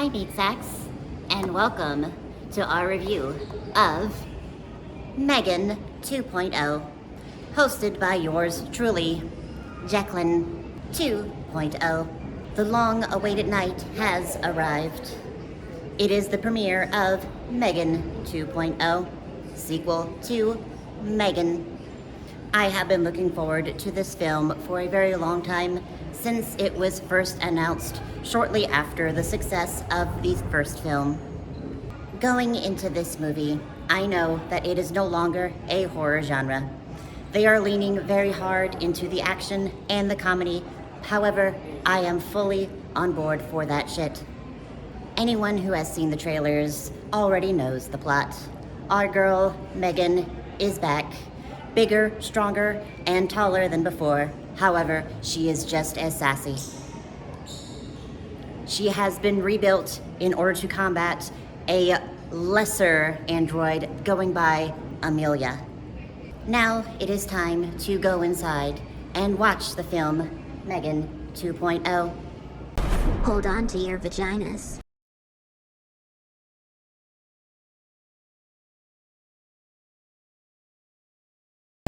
Hi, Meat Sacks, and welcome to our review of M3GAN 2.0, hosted by yours truly, Jacqueline 2.0. The long-awaited night has arrived. It is the premiere of M3GAN 2.0, sequel to M3GAN. I have been looking forward to this film for a very long time, since it was first announced shortly after the success of the first film. Going into this movie, I know that it is no longer a horror genre. They are leaning very hard into the action and the comedy. However, I am fully on board for that shit. Anyone who has seen the trailers already knows the plot. Our girl, M3GAN, is back. Bigger, stronger, and taller than before. However, she is just as sassy. She has been rebuilt in order to combat a lesser android going by AMELIA. Now it is time to go inside and watch the film M3GAN 2.0. Hold on to your vaginas.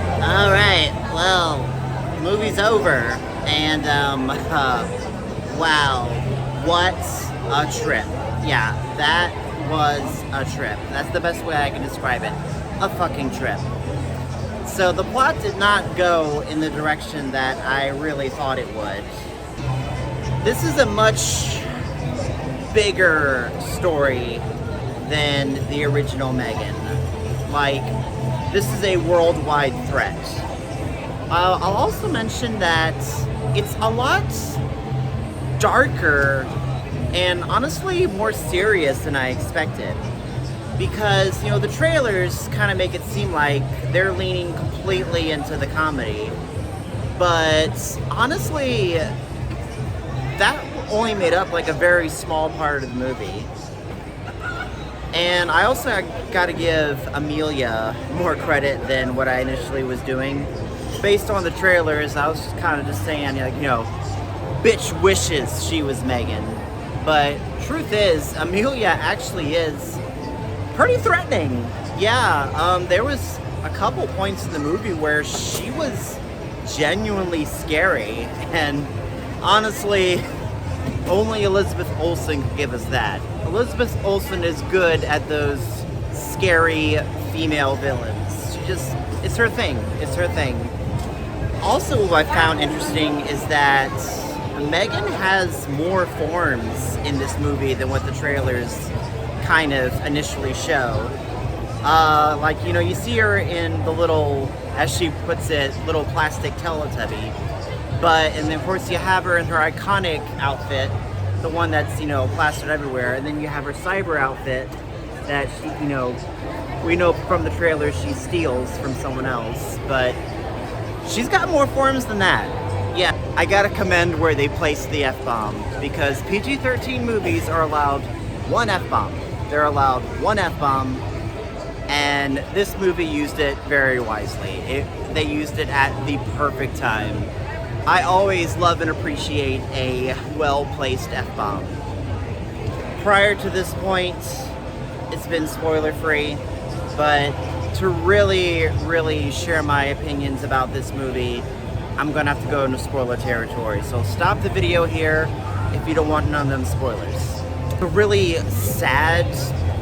Alright, well, the movie's over, and, wow, what a trip. Yeah, that was a trip. That's the best way I can describe it. A fucking trip. So the plot did not go in the direction that I really thought it would. This is a much bigger story than the original M3GAN. Like, this is a worldwide threat. I'll also mention that it's a lot darker and honestly more serious than I expected. Because, you know, the trailers kind of make it seem like they're leaning completely into the comedy. But honestly, that only made up like a very small part of the movie. And I also got to give AMELIA more credit than what I initially was doing. Based on the trailers, I was just kind of just saying, like, you know, bitch wishes she was M3GAN. But truth is, AMELIA actually is pretty threatening. Yeah, there was a couple points in the movie where she was genuinely scary. And honestly, only Elizabeth Olsen could give us that. Elizabeth Olsen is good at those scary female villains. It's her thing. It's her thing. Also, what I found interesting is that M3GAN has more forms in this movie than what the trailers kind of initially show. Like, you know, you see her in the little, as she puts it, little plastic Teletubby. And then of course you have her in her iconic outfit, the one that's, you know, plastered everywhere, and then you have her cyber outfit that she, you know, we know from the trailer she steals from someone else, but she's got more forms than that. Yeah, I gotta commend where they placed the F-bomb, because PG-13 movies are allowed one F-bomb. They're allowed one F-bomb, and this movie used it very wisely. They used it at the perfect time. I always love and appreciate a well-placed F-bomb. Prior to this point, it's been spoiler-free, but to really, really share my opinions about this movie, I'm gonna have to go into spoiler territory. So stop the video here if you don't want none of them spoilers. The really sad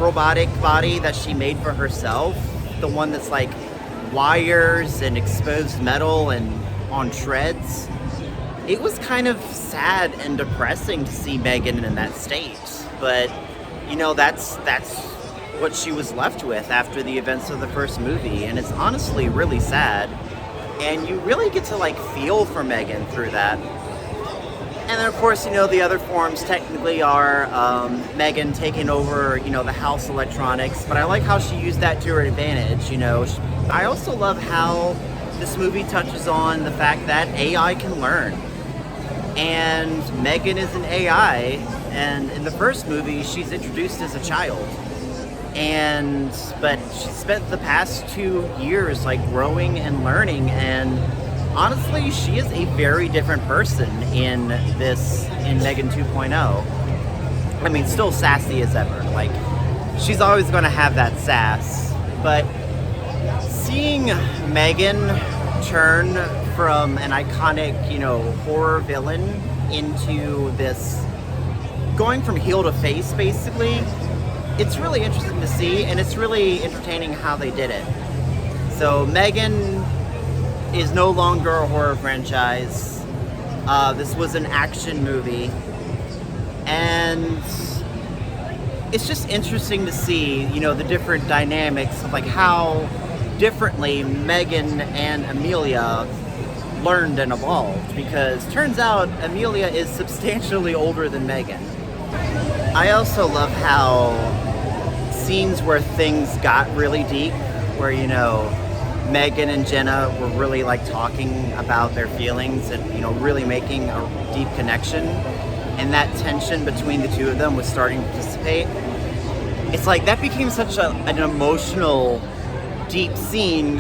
robotic body that she made for herself, the one that's like wires and exposed metal and on shreds, it was kind of sad and depressing to see M3GAN in that state. But, you know, that's what she was left with after the events of the first movie, and it's honestly really sad. And you really get to, like, feel for M3GAN through that. And then, of course, you know, the other forms technically are M3GAN taking over, you know, the house electronics, but I like how she used that to her advantage, you know. I also love how this movie touches on the fact that AI can learn. And M3GAN is an AI, and in the first movie, she's introduced as a child. But she spent the past 2 years, like, growing and learning, and honestly, she is a very different person in M3GAN 2.0. I mean, still sassy as ever. Like, she's always going to have that sass. But seeing M3GAN turn from an iconic, you know, horror villain into this, going from heel to face, basically, it's really interesting to see, and it's really entertaining how they did it. So M3GAN is no longer a horror franchise. This was an action movie, and it's just interesting to see, you know, the different dynamics of like how differently M3GAN and AMELIA learned and evolved, because turns out AMELIA is substantially older than M3GAN. I also love how scenes where things got really deep, where, you know, M3GAN and Gemma were really like talking about their feelings and, you know, really making a deep connection, and that tension between the two of them was starting to dissipate. It's like that became such an emotional, deep scene,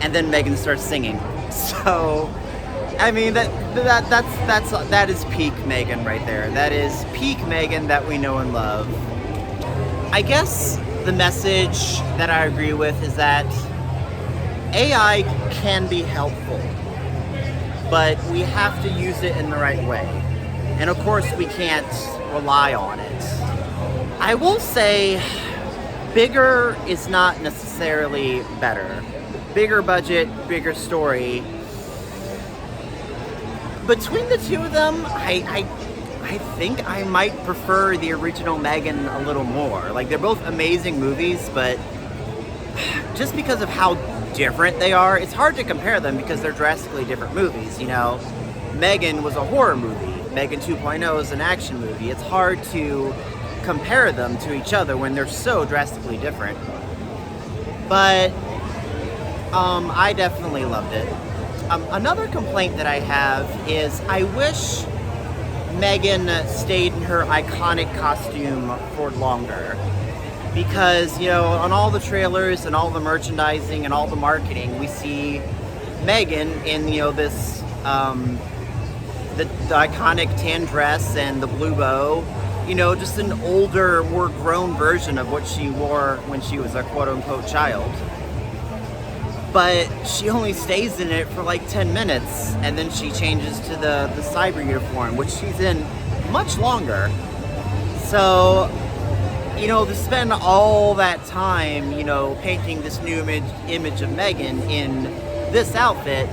and then M3GAN starts singing. So, I mean, that is peak M3GAN right there. That is peak M3GAN that we know and love. I guess the message that I agree with is that AI can be helpful, but we have to use it in the right way. And of course, we can't rely on it. I will say, bigger is not necessarily better. Bigger budget, bigger story. Between the two of them, I think I might prefer the original M3GAN a little more. Like, they're both amazing movies, but just because of how different they are, it's hard to compare them because they're drastically different movies, you know? M3GAN was a horror movie. M3GAN 2.0 is an action movie. It's hard to compare them to each other when they're so drastically different. But I definitely loved it. Another complaint that I have is I wish M3GAN stayed in her iconic costume for longer. Because, you know, on all the trailers and all the merchandising and all the marketing, we see M3GAN in, you know, this, the iconic tan dress and the blue bow. You know, just an older, more grown version of what she wore when she was a quote-unquote child. But she only stays in it for like 10 minutes, and then she changes to the cyber uniform, which she's in much longer. So, you know, to spend all that time, you know, painting this new image of M3GAN in this outfit,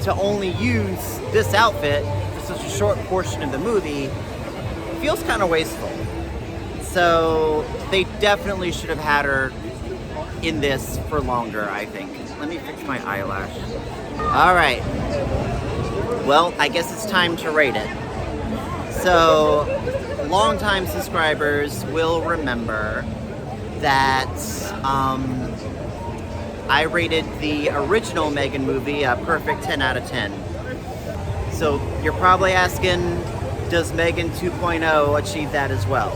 to only use this outfit for such a short portion of the movie, feels kind of wasteful. So they definitely should have had her in this for longer, I think. Let me fix my eyelash. All right. Well, I guess it's time to rate it. So, longtime subscribers will remember that I rated the original M3GAN movie a perfect 10 out of 10. So, you're probably asking, does M3GAN 2.0 achieve that as well?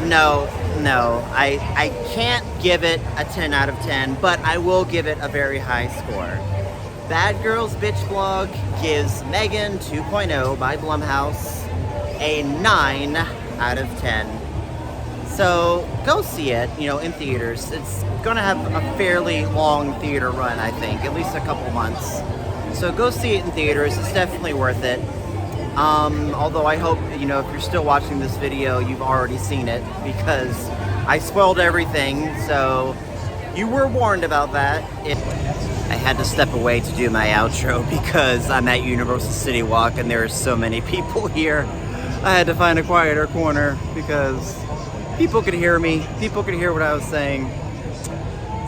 No, I can't give it a 10 out of 10, but I will give it a very high score. Bad Girls Bitch Blog gives M3GAN 2.0 by Blumhouse a 9 out of 10. So go see it, you know, in theaters. It's gonna have a fairly long theater run, I think, at least a couple months. So go see it in theaters. It's definitely worth it. Although I hope, you know, if you're still watching this video, you've already seen it, because I spoiled everything, so you were warned about that. I had to step away to do my outro because I'm at Universal City Walk and there are so many people here. I had to find a quieter corner because people could hear me. People could hear what I was saying.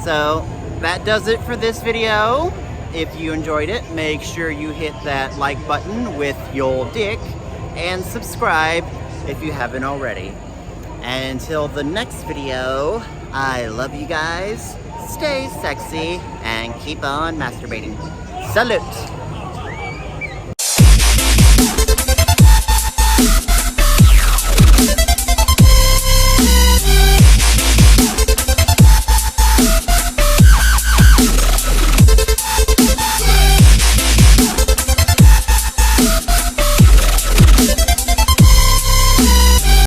So that does it for this video. If you enjoyed it, make sure you hit that like button with your dick and subscribe if you haven't already. And until the next video, I love you guys, stay sexy, and keep on masturbating. Salute!